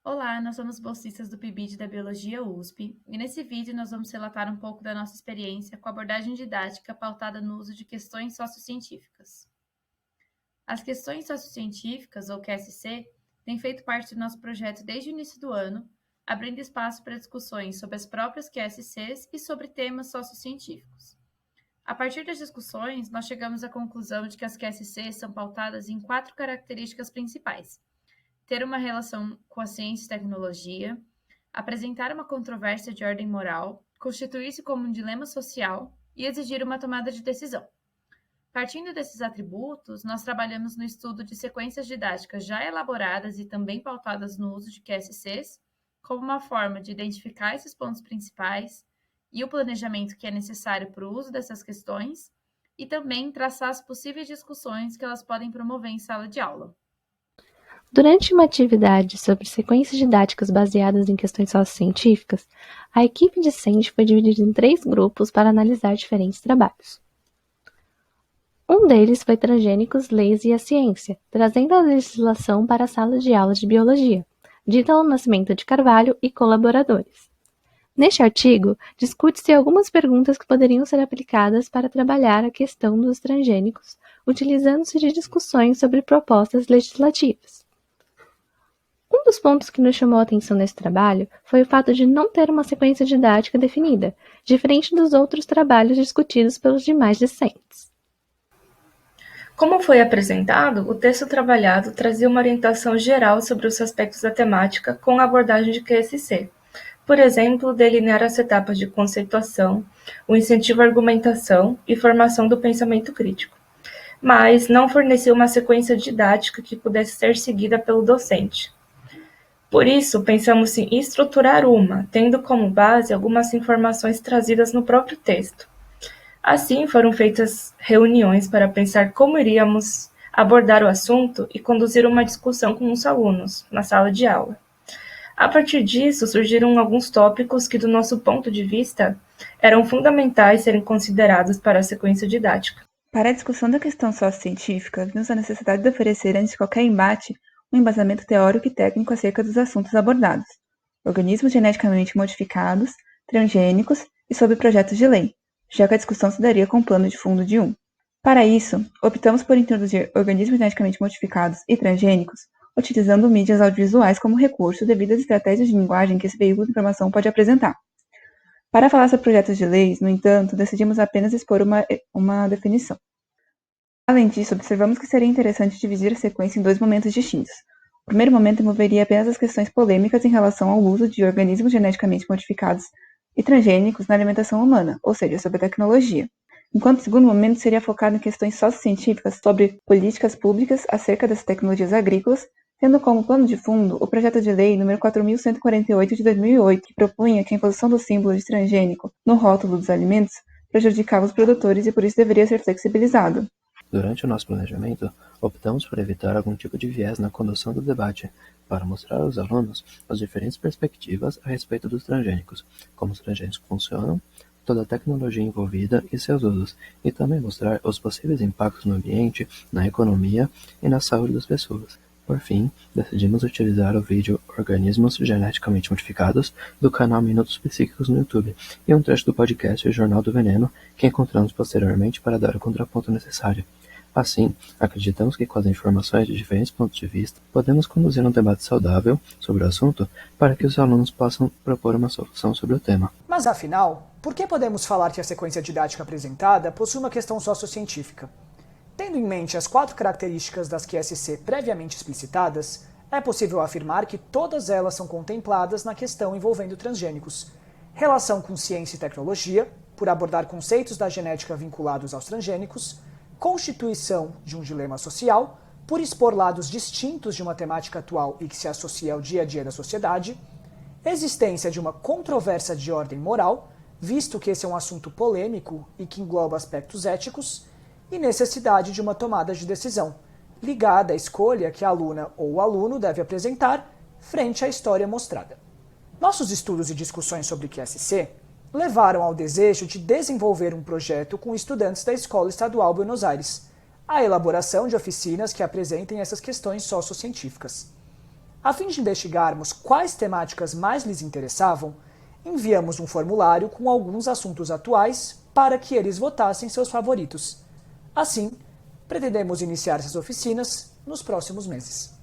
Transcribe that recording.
Olá, nós somos bolsistas do PIBID da Biologia USP e nesse vídeo nós vamos relatar um pouco da nossa experiência com a abordagem didática pautada no uso de questões sociocientíficas. As questões sociocientíficas, ou QSC, têm feito parte do nosso projeto desde o início do ano, abrindo espaço para discussões sobre as próprias QSCs e sobre temas sociocientíficos. A partir das discussões, nós chegamos à conclusão de que as QSCs são pautadas em 4 características principais: ter uma relação com a ciência e tecnologia, apresentar uma controvérsia de ordem moral, constituir-se como um dilema social e exigir uma tomada de decisão. Partindo desses atributos, nós trabalhamos no estudo de sequências didáticas já elaboradas e também pautadas no uso de QSCs, como uma forma de identificar esses pontos principais e o planejamento que é necessário para o uso dessas questões, e também traçar as possíveis discussões que elas podem promover em sala de aula. Durante uma atividade sobre sequências didáticas baseadas em questões sociocientíficas, a equipe discente foi dividida em 3 grupos para analisar diferentes trabalhos. Um deles foi Transgênicos, Leis e a Ciência, trazendo a legislação para a sala de aula de biologia, de Ítalo Nascimento de Carvalho e colaboradores. Neste artigo, discute-se algumas perguntas que poderiam ser aplicadas para trabalhar a questão dos transgênicos, utilizando-se de discussões sobre propostas legislativas. Um dos pontos que nos chamou a atenção nesse trabalho foi o fato de não ter uma sequência didática definida, diferente dos outros trabalhos discutidos pelos demais discentes. Como foi apresentado, o texto trabalhado trazia uma orientação geral sobre os aspectos da temática com a abordagem de QSC. Por exemplo, delinear as etapas de conceituação, o incentivo à argumentação e formação do pensamento crítico, mas não fornecia uma sequência didática que pudesse ser seguida pelo docente. Por isso, pensamos em estruturar uma, tendo como base algumas informações trazidas no próprio texto. Assim, foram feitas reuniões para pensar como iríamos abordar o assunto e conduzir uma discussão com os alunos, na sala de aula. A partir disso, surgiram alguns tópicos que, do nosso ponto de vista, eram fundamentais serem considerados para a sequência didática. Para a discussão da questão sociocientífica, vimos a necessidade de oferecer, antes de qualquer embate, um embasamento teórico e técnico acerca dos assuntos abordados: organismos geneticamente modificados, transgênicos e sobre projetos de lei, já que a discussão se daria com o plano de fundo de um. Para isso, optamos por introduzir organismos geneticamente modificados e transgênicos, utilizando mídias audiovisuais como recurso devido às estratégias de linguagem que esse veículo de informação pode apresentar. Para falar sobre projetos de leis, no entanto, decidimos apenas expor uma definição. Além disso, observamos que seria interessante dividir a sequência em 2 momentos distintos. O primeiro momento envolveria apenas as questões polêmicas em relação ao uso de organismos geneticamente modificados e transgênicos na alimentação humana, ou seja, sobre a tecnologia. Enquanto o segundo momento seria focado em questões sociocientíficas sobre políticas públicas acerca das tecnologias agrícolas, tendo como plano de fundo o projeto de lei nº 4.148 de 2008, que propunha que a imposição do símbolo de transgênico no rótulo dos alimentos prejudicava os produtores e por isso deveria ser flexibilizado. Durante o nosso planejamento, optamos por evitar algum tipo de viés na condução do debate, para mostrar aos alunos as diferentes perspectivas a respeito dos transgênicos, como os transgênicos funcionam, toda a tecnologia envolvida e seus usos, e também mostrar os possíveis impactos no ambiente, na economia e na saúde das pessoas. Por fim, decidimos utilizar o vídeo Organismos Geneticamente Modificados do canal Minutos Psíquicos no YouTube e um trecho do podcast Jornal do Veneno que encontramos posteriormente para dar o contraponto necessário. Assim, acreditamos que com as informações de diferentes pontos de vista, podemos conduzir um debate saudável sobre o assunto para que os alunos possam propor uma solução sobre o tema. Mas afinal, por que podemos falar que a sequência didática apresentada possui uma questão sociocientífica? Tendo em mente as 4 características das QSC previamente explicitadas, é possível afirmar que todas elas são contempladas na questão envolvendo transgênicos. Relação com ciência e tecnologia, por abordar conceitos da genética vinculados aos transgênicos, constituição de um dilema social, por expor lados distintos de uma temática atual e que se associa ao dia a dia da sociedade, existência de uma controvérsia de ordem moral, visto que esse é um assunto polêmico e que engloba aspectos éticos, e necessidade de uma tomada de decisão, ligada à escolha que a aluna ou o aluno deve apresentar frente à história mostrada. Nossos estudos e discussões sobre QSC levaram ao desejo de desenvolver um projeto com estudantes da Escola Estadual Buenos Aires, a elaboração de oficinas que apresentem essas questões sociocientíficas. A fim de investigarmos quais temáticas mais lhes interessavam, enviamos um formulário com alguns assuntos atuais para que eles votassem seus favoritos. Assim, pretendemos iniciar essas oficinas nos próximos meses.